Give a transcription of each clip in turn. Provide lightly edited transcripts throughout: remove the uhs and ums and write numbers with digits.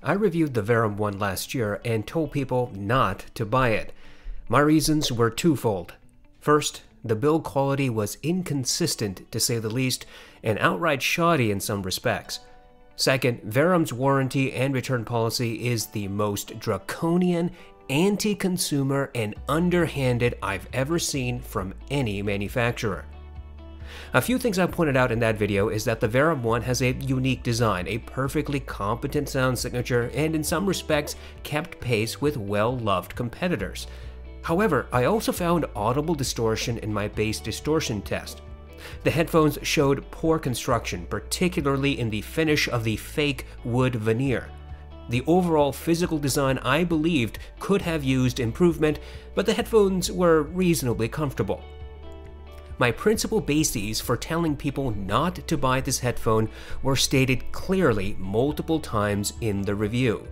I reviewed the Verum one last year and told people not to buy it. My reasons were twofold. First, the build quality was inconsistent to say the least, and outright shoddy in some respects. Second, Verum's warranty and return policy is the most draconian, anti-consumer, and underhanded I've ever seen from any manufacturer. A few things I pointed out in that video is that the Verum 1 has a unique design, a perfectly competent sound signature, and in some respects kept pace with well-loved competitors. However, I also found audible distortion in my bass distortion test. The headphones showed poor construction, particularly in the finish of the fake wood veneer. The overall physical design I believed could have used improvement, but the headphones were reasonably comfortable. My principal bases for telling people not to buy this headphone were stated clearly multiple times in the review.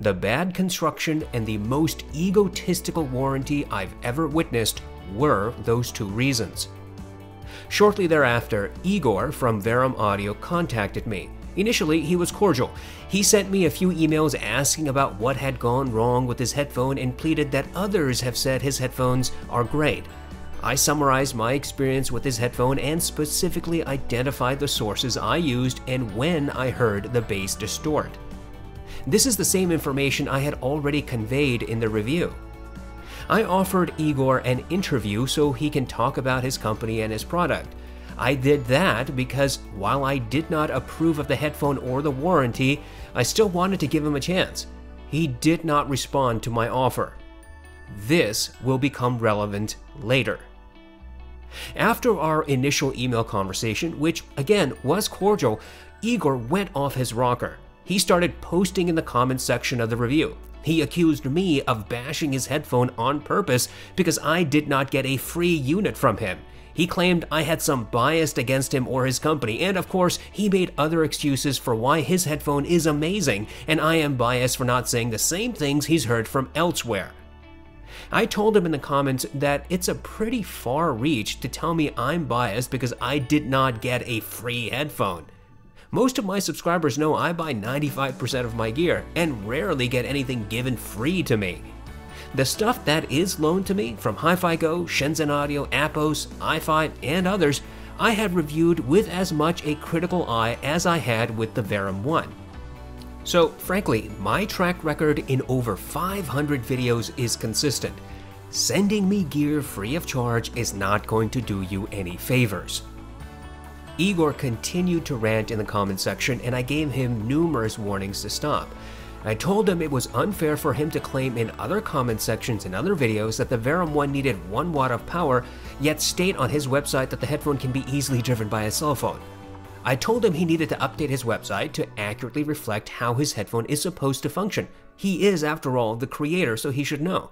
The bad construction and the most egotistical warranty I've ever witnessed were those two reasons. Shortly thereafter, Igor from Verum Audio contacted me. Initially, he was cordial. He sent me a few emails asking about what had gone wrong with his headphone and pleaded that others have said his headphones are great. I summarized my experience with his headphone and specifically identified the sources I used and when I heard the bass distort. This is the same information I had already conveyed in the review. I offered Igor an interview so he can talk about his company and his product. I did that because while I did not approve of the headphone or the warranty, I still wanted to give him a chance. He did not respond to my offer. This will become relevant later. After our initial email conversation, which again was cordial, Igor went off his rocker. He started posting in the comments section of the review. He accused me of bashing his headphone on purpose because I did not get a free unit from him. He claimed I had some bias against him or his company, and of course, he made other excuses for why his headphone is amazing, and I am biased for not saying the same things he's heard from elsewhere. I told him in the comments that it's a pretty far reach to tell me I'm biased because I did not get a free headphone. Most of my subscribers know I buy 95% of my gear and rarely get anything given free to me. The stuff that is loaned to me from Hi-Fi Go, Shenzhen Audio, Apos, iFi, and others, I have reviewed with as much a critical eye as I had with the Verum 1. So frankly, my track record in over 500 videos is consistent. Sending me gear free of charge is not going to do you any favors. Igor continued to rant in the comment section and I gave him numerous warnings to stop. I told him it was unfair for him to claim in other comment sections and other videos that the Verum 1 needed 1 watt of power, yet state on his website that the headphone can be easily driven by a cell phone. I told him he needed to update his website to accurately reflect how his headphone is supposed to function. He is, after all, the creator, so he should know.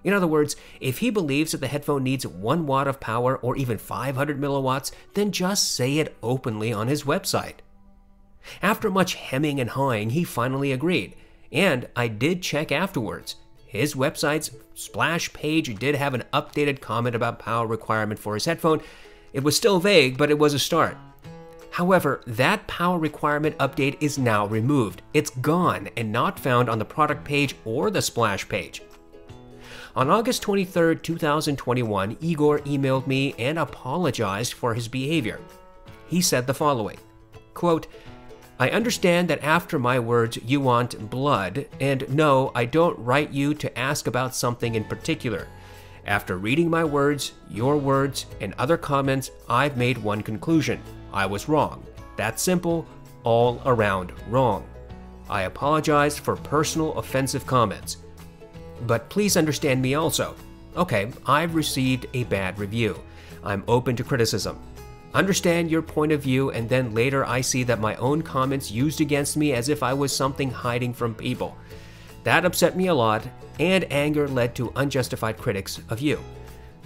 In other words, if he believes that the headphone needs 1 watt of power or even 500 milliwatts, then just say it openly on his website. After much hemming and hawing, he finally agreed, and I did check afterwards. His website's splash page did have an updated comment about power requirement for his headphone. It was still vague, but it was a start. However, that power requirement update is now removed. It's gone and not found on the product page or the splash page. On August 23, 2021, Igor emailed me and apologized for his behavior. He said the following, quote, "I understand that after my words you want blood, and no, I don't write you to ask about something in particular. After reading my words, your words, and other comments, I've made one conclusion. I was wrong. That's simple, all around wrong. I apologize for personal offensive comments. But please understand me also. Okay, I've received a bad review. I'm open to criticism. Understand your point of view, and then later I see that my own comments used against me as if I was something hiding from people. That upset me a lot, and anger led to unjustified critics of you.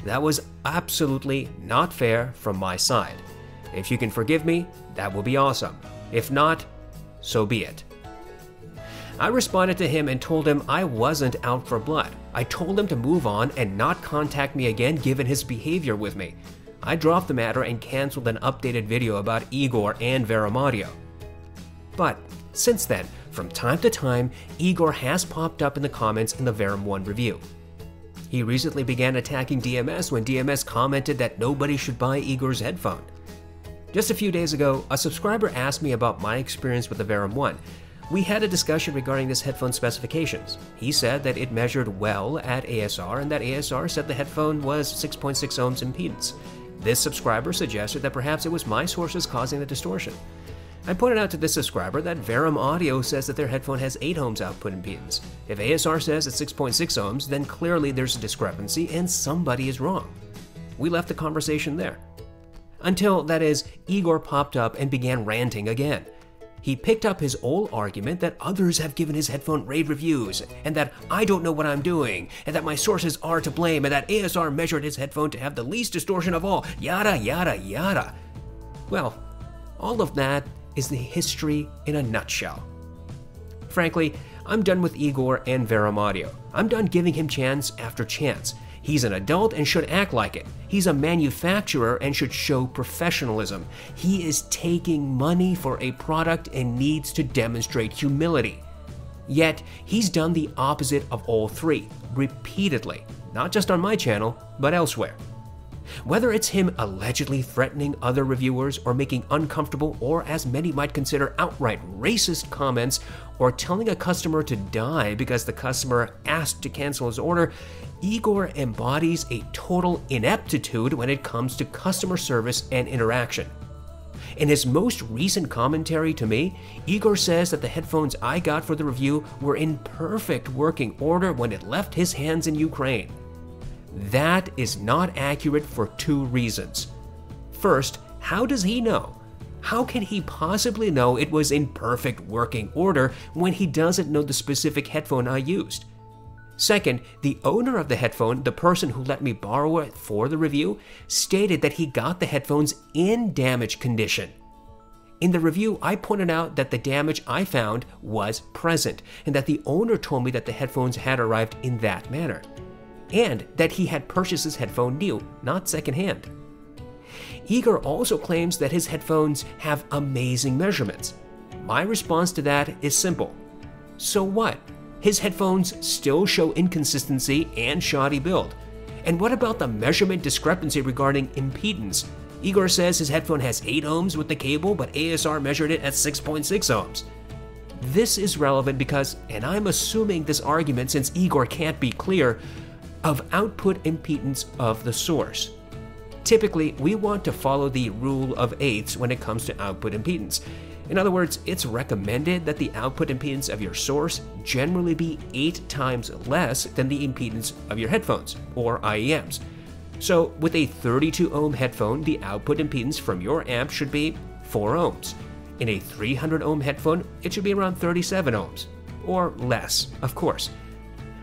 That was absolutely not fair from my side. If you can forgive me, that will be awesome. If not, so be it." I responded to him and told him I wasn't out for blood. I told him to move on and not contact me again given his behavior with me. I dropped the matter and canceled an updated video about Igor and Verum Audio. But since then, From time to time, Igor has popped up in the comments in the Verum 1 review. He recently began attacking DMS when DMS commented that nobody should buy Igor's headphone. Just a few days ago, a subscriber asked me about my experience with the Verum 1. We had a discussion regarding this headphone specifications. He said that it measured well at ASR and that ASR said the headphone was 6.6 ohms impedance. This subscriber suggested that perhaps it was my sources causing the distortion. I pointed out to this subscriber that Verum Audio says that their headphone has 8 ohms output impedance. If ASR says it's 6.6 ohms, then clearly there's a discrepancy and somebody is wrong. We left the conversation there. Until, that is, Igor popped up and began ranting again. He picked up his old argument that others have given his headphone rave reviews, and that I don't know what I'm doing, and that my sources are to blame, and that ASR measured his headphone to have the least distortion of all, yada yada yada. Well, all of that is the history in a nutshell. Frankly, I'm done with Igor and Verum Audio. I'm done giving him chance after chance. He's an adult and should act like it. He's a manufacturer and should show professionalism. He is taking money for a product and needs to demonstrate humility. Yet, he's done the opposite of all three, repeatedly, not just on my channel, but elsewhere. Whether it's him allegedly threatening other reviewers or making uncomfortable or, as many might consider, outright racist comments, or telling a customer to die because the customer asked to cancel his order, Igor embodies a total ineptitude when it comes to customer service and interaction. In his most recent commentary to me, Igor says that the headphones I got for the review were in perfect working order when it left his hands in Ukraine. That is not accurate for two reasons. First, how does he know? How can he possibly know it was in perfect working order when he doesn't know the specific headphone I used? Second, the owner of the headphone, the person who let me borrow it for the review, stated that he got the headphones in damaged condition. In the review, I pointed out that the damage I found was present, and that the owner told me that the headphones had arrived in that manner, and that he had purchased his headphone new, not secondhand. Igor also claims that his headphones have amazing measurements. My response to that is simple. So what? His headphones still show inconsistency and shoddy build. And what about the measurement discrepancy regarding impedance? Igor says his headphone has 8 ohms with the cable, but ASR measured it at 6.6 ohms. This is relevant because, and I'm assuming this argument since Igor can't be clear, of output impedance of the source. Typically, we want to follow the rule of eighths when it comes to output impedance. In other words, it's recommended that the output impedance of your source generally be 8 times less than the impedance of your headphones, or IEMs. So with a 32 ohm headphone, the output impedance from your amp should be 4 ohms. In a 300 ohm headphone, it should be around 37 ohms, or less, of course.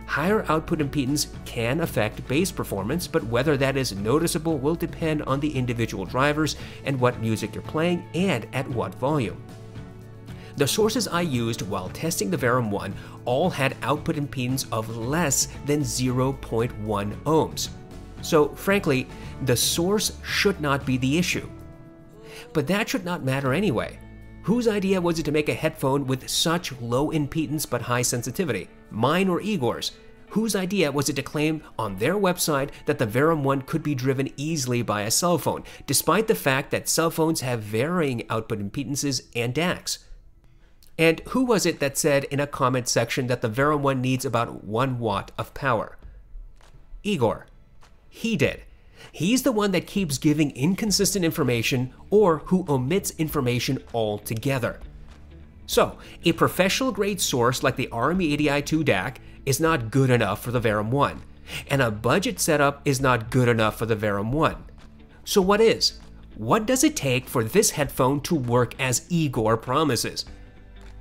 Higher output impedance can affect bass performance, but whether that is noticeable will depend on the individual drivers and what music you're playing and at what volume. The sources I used while testing the Verum 1 all had output impedance of less than 0.1 ohms. So frankly, the source should not be the issue. But that should not matter anyway. Whose idea was it to make a headphone with such low impedance but high sensitivity? Mine or Igor's? Whose idea was it to claim on their website that the Verum 1 could be driven easily by a cell phone, despite the fact that cell phones have varying output impedances and DACs? And who was it that said in a comment section that the Verum 1 needs about 1 watt of power? Igor. He did. He's the one that keeps giving inconsistent information or who omits information altogether. So, a professional-grade source like the RME80i2 DAC is not good enough for the Verum 1, and a budget setup is not good enough for the Verum 1. So what is? What does it take for this headphone to work as Igor promises?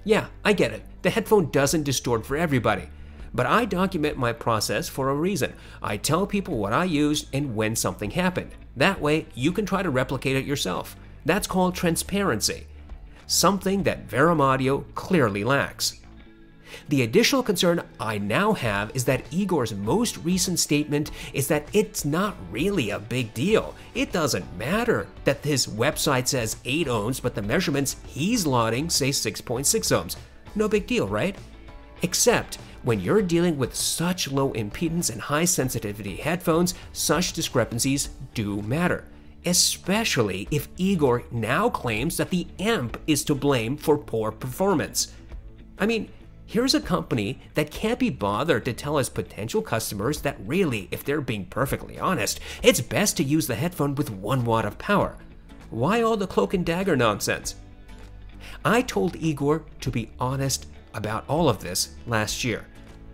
Yeah, I get it. The headphone doesn't distort for everybody. But I document my process for a reason. I tell people what I used and when something happened. That way, you can try to replicate it yourself. That's called transparency. Something that Verum Audio clearly lacks. The additional concern I now have is that Igor's most recent statement is that it's not really a big deal. It doesn't matter that his website says 8 ohms, but the measurements he's lauding say 6.6 ohms. No big deal, right? Except when you're dealing with such low impedance and high sensitivity headphones, such discrepancies do matter. Especially if Igor now claims that the amp is to blame for poor performance. I mean, here's a company that can't be bothered to tell its potential customers that really, if they're being perfectly honest, it's best to use the headphone with 1 watt of power. Why all the cloak and dagger nonsense? I told Igor to be honest about all of this last year.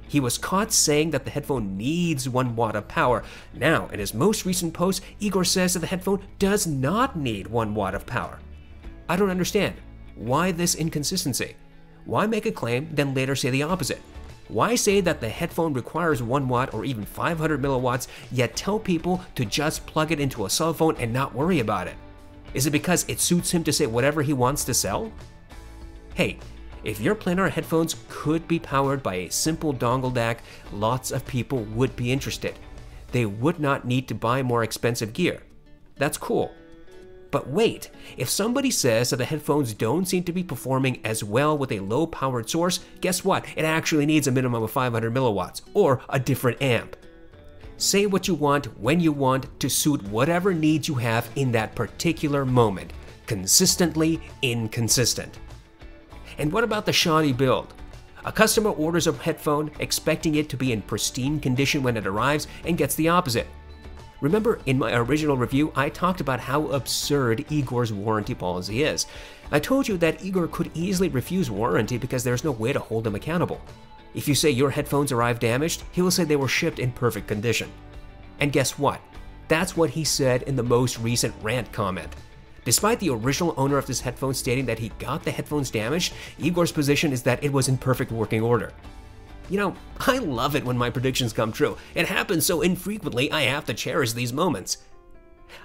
He was caught saying that the headphone needs 1 watt of power. Now, in his most recent post, Igor says that the headphone does not need 1 watt of power. I don't understand. Why this inconsistency? Why make a claim, then later say the opposite? Why say that the headphone requires 1 watt or even 500 milliwatts, yet tell people to just plug it into a cell phone and not worry about it? Is it because it suits him to say whatever he wants to sell? Hey, if your planar headphones could be powered by a simple dongle DAC, lots of people would be interested. They would not need to buy more expensive gear. That's cool. But wait, if somebody says that the headphones don't seem to be performing as well with a low-powered source, guess what? It actually needs a minimum of 500 milliwatts, or a different amp. Say what you want, when you want, to suit whatever needs you have in that particular moment. Consistently inconsistent. And what about the Shoddy Build? A customer orders a headphone expecting it to be in pristine condition when it arrives and gets the opposite. Remember, in my original review, I talked about how absurd Igor's warranty policy is. I told you that Igor could easily refuse warranty because there's no way to hold him accountable. If you say your headphones arrived damaged, he will say they were shipped in perfect condition. And guess what? That's what he said in the most recent rant comment. Despite the original owner of this headphone stating that he got the headphones damaged, Igor's position is that it was in perfect working order. You know, I love it when my predictions come true. It happens so infrequently, I have to cherish these moments.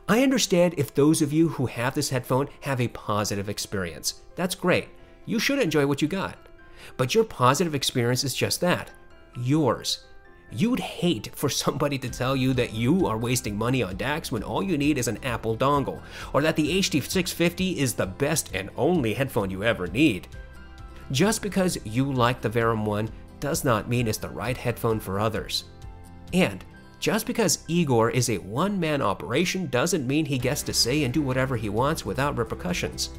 I understand if those of you who have this headphone have a positive experience. That's great. You should enjoy what you got. But your positive experience is just that, yours. You'd hate for somebody to tell you that you are wasting money on DACs when all you need is an Apple dongle, or that the HD650 is the best and only headphone you ever need. Just because you like the Verum one does not mean it's the right headphone for others. And just because Igor is a one-man operation doesn't mean he gets to say and do whatever he wants without repercussions.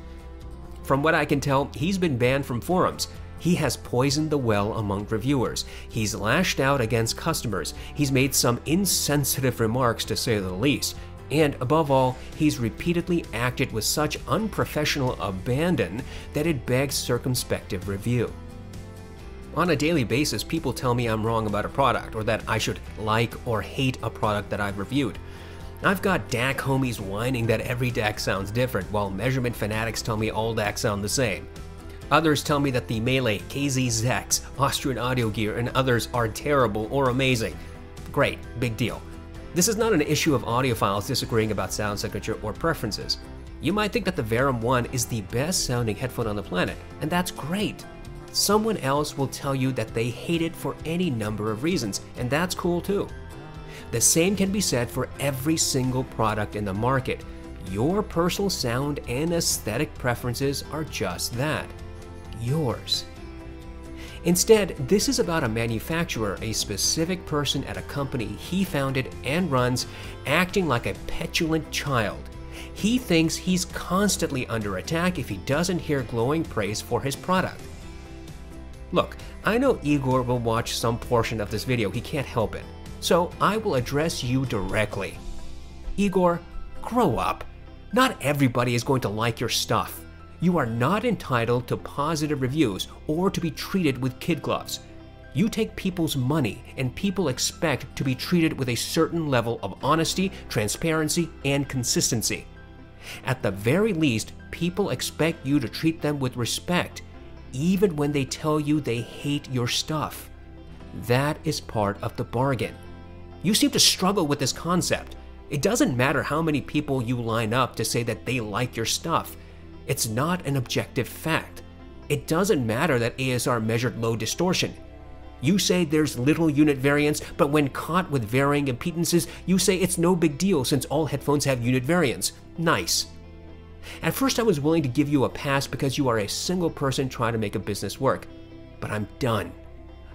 From what I can tell, he's been banned from forums. He has poisoned the well among reviewers. He's lashed out against customers. He's made some insensitive remarks, to say the least. And above all, he's repeatedly acted with such unprofessional abandon that it begs circumspective review. On a daily basis, people tell me I'm wrong about a product, or that I should like or hate a product that I've reviewed. I've got DAC homies whining that every DAC sounds different, while measurement fanatics tell me all DACs sound the same. Others tell me that the Melee, KZ-Zex, Austrian audio gear, and others are terrible or amazing. Great, big deal. This is not an issue of audiophiles disagreeing about sound signature or preferences. You might think that the Verum 1 is the best sounding headphone on the planet, and that's great. Someone else will tell you that they hate it for any number of reasons, and that's cool too. The same can be said for every single product in the market. Your personal sound and aesthetic preferences are just that. Yours. Instead, this is about a manufacturer, a specific person at a company he founded and runs, acting like a petulant child. He thinks he's constantly under attack if he doesn't hear glowing praise for his product. Look, I know Igor will watch some portion of this video, he can't help it. So I will address you directly. Igor, grow up. Not everybody is going to like your stuff. You are not entitled to positive reviews or to be treated with kid gloves. You take people's money, and people expect to be treated with a certain level of honesty, transparency, and consistency. At the very least, people expect you to treat them with respect, even when they tell you they hate your stuff. That is part of the bargain. You seem to struggle with this concept. It doesn't matter how many people you line up to say that they like your stuff. It's not an objective fact. It doesn't matter that ASR measured low distortion. You say there's little unit variance, but when caught with varying impedances, you say it's no big deal since all headphones have unit variance. Nice. At first I was willing to give you a pass because you are a single person trying to make a business work. but I'm done.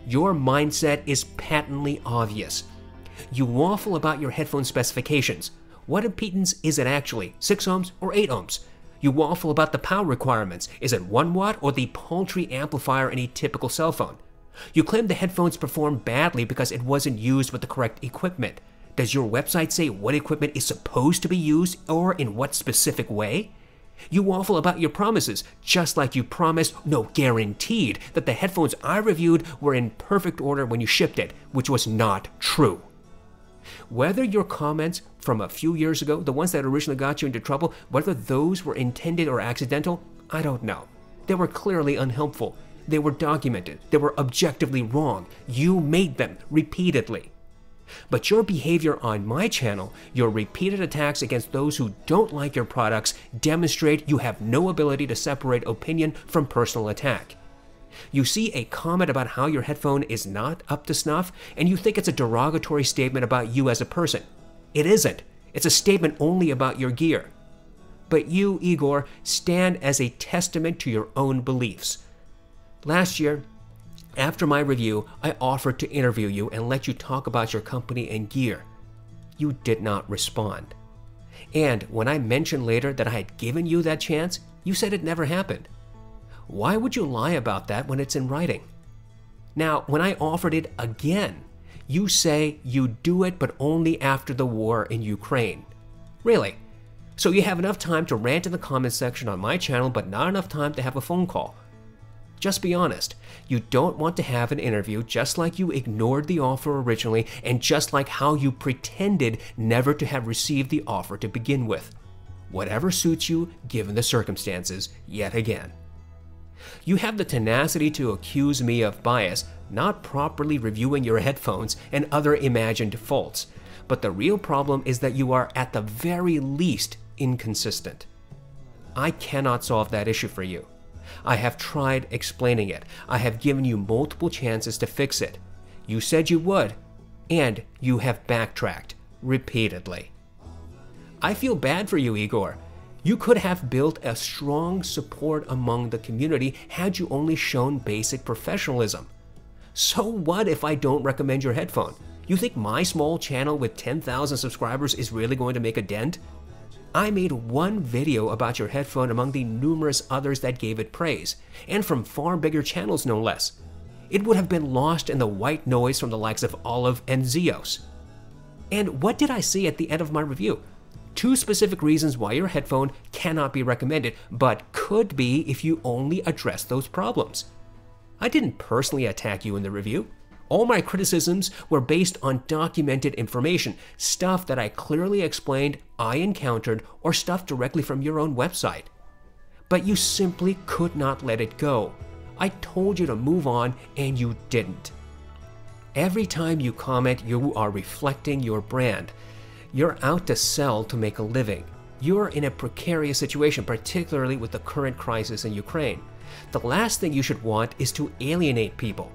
Your mindset is patently obvious. You waffle about your headphone specifications. What impedance is it actually, 6 ohms or 8 ohms? You waffle about the power requirements. Is it 1 watt or the paltry amplifier in a typical cell phone? You claim the headphones perform badly because it wasn't used with the correct equipment. Does your website say what equipment is supposed to be used or in what specific way? You waffle about your promises, just like you promised, no, guaranteed, that the headphones I reviewed were in perfect order when you shipped it, which was not true. Whether your comments from a few years ago, the ones that originally got you into trouble, whether those were intended or accidental, I don't know. They were clearly unhelpful. They were documented. They were objectively wrong. You made them repeatedly. But your behavior on my channel, your repeated attacks against those who don't like your products, demonstrate you have no ability to separate opinion from personal attack. You see a comment about how your headphone is not up to snuff, and you think it's a derogatory statement about you as a person. It isn't. It's a statement only about your gear. But you, Igor, stand as a testament to your own beliefs. Last year, after my review, I offered to interview you and let you talk about your company and gear. You did not respond. And when I mentioned later that I had given you that chance, you said it never happened. Why would you lie about that when it's in writing? Now, when I offered it again, you say you do it but only after the war in Ukraine. Really? So you have enough time to rant in the comments section on my channel but not enough time to have a phone call. Just be honest. You don't want to have an interview just like you ignored the offer originally and just like how you pretended never to have received the offer to begin with. Whatever suits you given the circumstances, yet again. You have the tenacity to accuse me of bias, not properly reviewing your headphones and other imagined faults. But the real problem is that you are at the very least inconsistent. I cannot solve that issue for you. I have tried explaining it. I have given you multiple chances to fix it. You said you would, and you have backtracked repeatedly. I feel bad for you, Igor. You could have built a strong support among the community had you only shown basic professionalism. So what if I don't recommend your headphone? You think my small channel with 10,000 subscribers is really going to make a dent? I made one video about your headphone among the numerous others that gave it praise, and from far bigger channels no less. It would have been lost in the white noise from the likes of Olive and Zeos. And what did I see at the end of my review? 2 specific reasons why your headphone cannot be recommended, but could be if you only address those problems. I didn't personally attack you in the review. All my criticisms were based on documented information, stuff that I clearly explained I encountered or stuff directly from your own website. But you simply could not let it go. I told you to move on and you didn't. Every time you comment, you are reflecting your brand. You're out to sell to make a living. You're in a precarious situation, particularly with the current crisis in Ukraine. The last thing you should want is to alienate people.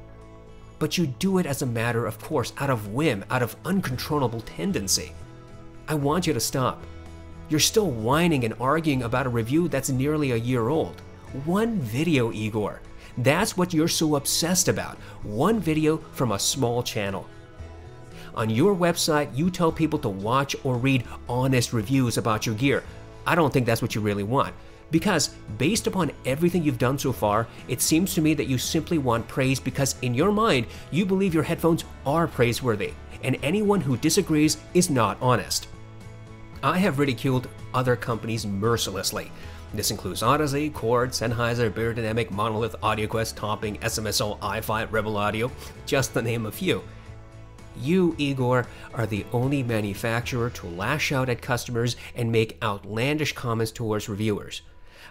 But you do it as a matter of course, out of whim, out of uncontrollable tendency. I want you to stop. You're still whining and arguing about a review that's nearly a year old. One video, Igor. That's what you're so obsessed about. One video from a small channel. On your website, you tell people to watch or read honest reviews about your gear. I don't think that's what you really want. Because, based upon everything you've done so far, it seems to me that you simply want praise because in your mind, you believe your headphones are praiseworthy, and anyone who disagrees is not honest. I have ridiculed other companies mercilessly. This includes Audeze, Chord, Sennheiser, Biodynamic, Monolith, AudioQuest, Topping, SMSO, hifi, Rebel Audio, just to name a few. You, Igor, are the only manufacturer to lash out at customers and make outlandish comments towards reviewers.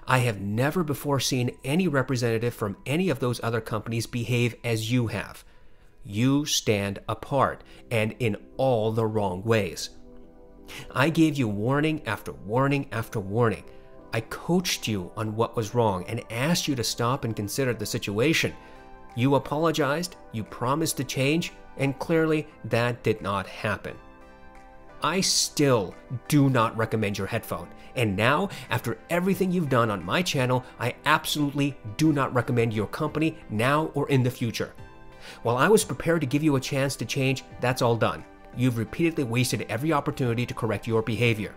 I have never before seen any representative from any of those other companies behave as you have. You stand apart, and in all the wrong ways. I gave you warning after warning after warning. I coached you on what was wrong and asked you to stop and consider the situation. You apologized, you promised to change, and clearly that did not happen. I still do not recommend your headphone. And now, after everything you've done on my channel, I absolutely do not recommend your company now or in the future. While I was prepared to give you a chance to change, that's all done. You've repeatedly wasted every opportunity to correct your behavior.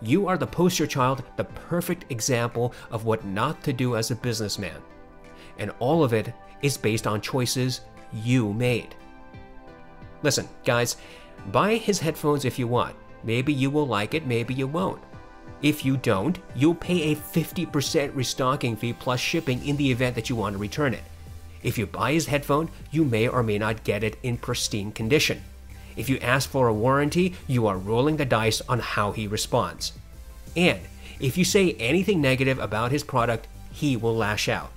You are the poster child, the perfect example of what not to do as a businessman. And all of it is based on choices you made. Listen, guys, buy his headphones if you want. Maybe you will like it, maybe you won't. If you don't, you'll pay a 50% restocking fee plus shipping in the event that you want to return it. If you buy his headphone, you may or may not get it in pristine condition. If you ask for a warranty, you are rolling the dice on how he responds. And if you say anything negative about his product, he will lash out.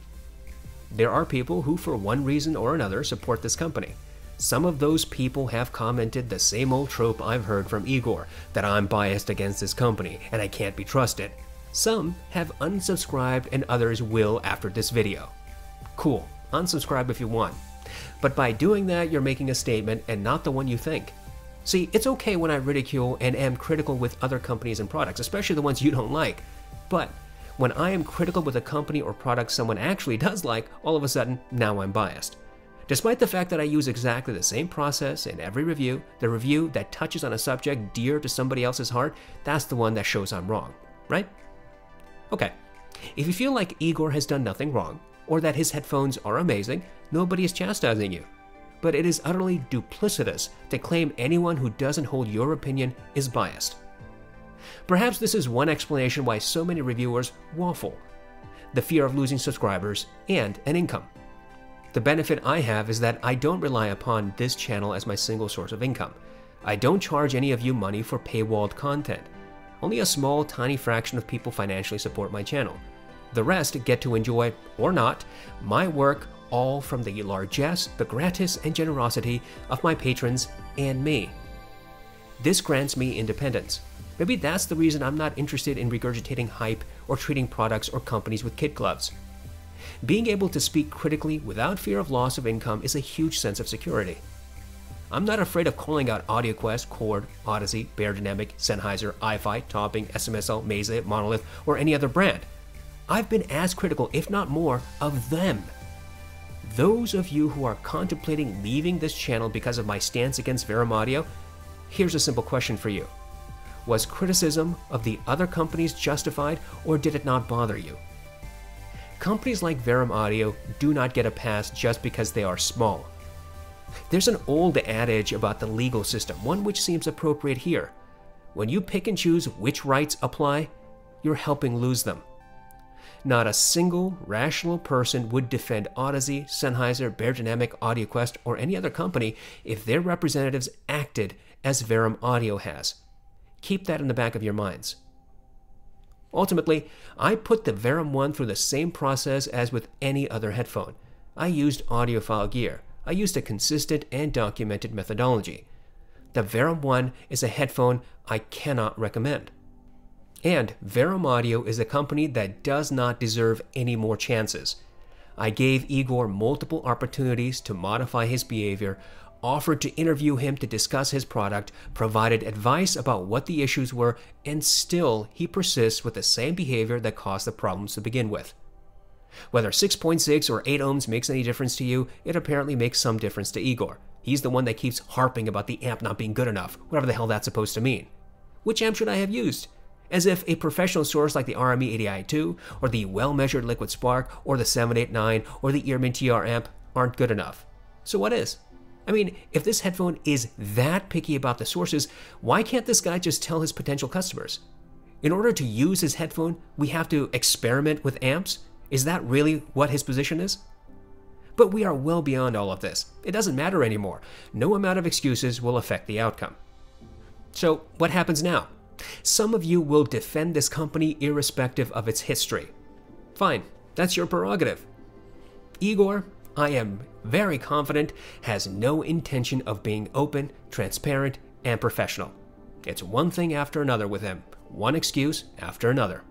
There are people who, for one reason or another, support this company. Some of those people have commented the same old trope I've heard from Igor, that I'm biased against this company and I can't be trusted. Some have unsubscribed and others will after this video. Cool, unsubscribe if you want. But by doing that, you're making a statement and not the one you think. See, it's okay when I ridicule and am critical with other companies and products, especially the ones you don't like. But when I am critical with a company or product someone actually does like, all of a sudden, now I'm biased. Despite the fact that I use exactly the same process in every review, the review that touches on a subject dear to somebody else's heart, that's the one that shows I'm wrong, right? Okay, if you feel like Igor has done nothing wrong, or that his headphones are amazing, nobody is chastising you. But it is utterly duplicitous to claim anyone who doesn't hold your opinion is biased. Perhaps this is one explanation why so many reviewers waffle: the fear of losing subscribers and an income. The benefit I have is that I don't rely upon this channel as my single source of income. I don't charge any of you money for paywalled content. Only a small, tiny fraction of people financially support my channel. The rest get to enjoy, or not, my work, all from the largesse, the gratis, and generosity of my patrons and me. This grants me independence. Maybe that's the reason I'm not interested in regurgitating hype or treating products or companies with kid gloves. Being able to speak critically without fear of loss of income is a huge sense of security. I'm not afraid of calling out AudioQuest, Chord, Audeze, Beyerdynamic, Sennheiser, hifi, Topping, SMSL, Meze, Monolith, or any other brand. I've been as critical, if not more, of them. Those of you who are contemplating leaving this channel because of my stance against Verum Audio, here's a simple question for you. Was criticism of the other companies justified, or did it not bother you? Companies like Verum Audio do not get a pass just because they are small. There's an old adage about the legal system, one which seems appropriate here. When you pick and choose which rights apply, you're helping lose them. Not a single rational person would defend Audeze, Sennheiser, Beyerdynamic, AudioQuest, or any other company if their representatives acted as Verum Audio has. Keep that in the back of your minds. Ultimately, I put the Verum One through the same process as with any other headphone. I used audiophile gear. I used a consistent and documented methodology. The Verum One is a headphone I cannot recommend. And Verum Audio is a company that does not deserve any more chances. I gave Igor multiple opportunities to modify his behavior, offered to interview him to discuss his product, provided advice about what the issues were, and still he persists with the same behavior that caused the problems to begin with. Whether 6.6 or 8 ohms makes any difference to you, it apparently makes some difference to Igor. He's the one that keeps harping about the amp not being good enough, whatever the hell that's supposed to mean. Which amp should I have used? As if a professional source like the RME 80i2, or the well-measured Liquid Spark, or the 789, or the Earman TR amp aren't good enough. So what is? I mean, if this headphone is that picky about the sources, why can't this guy just tell his potential customers? In order to use his headphone, we have to experiment with amps? Is that really what his position is? But we are well beyond all of this. It doesn't matter anymore. No amount of excuses will affect the outcome. So what happens now? Some of you will defend this company irrespective of its history. Fine, that's your prerogative. Igor, I am very confident, has no intention of being open, transparent, and professional. It's one thing after another with him, one excuse after another.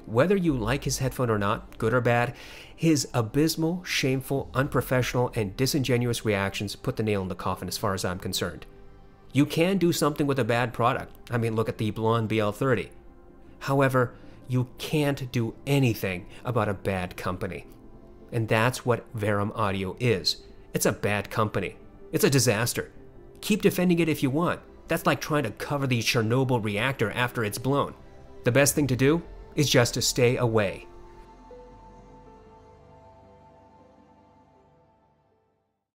Whether you like his headphone or not, good or bad, his abysmal, shameful, unprofessional, and disingenuous reactions put the nail in the coffin as far as I'm concerned. You can do something with a bad product. I mean, look at the Blonde BL30. However, you can't do anything about a bad company. And that's what Verum Audio is. It's a bad company. It's a disaster. Keep defending it if you want. That's like trying to cover the Chernobyl reactor after it's blown. The best thing to do is just to stay away.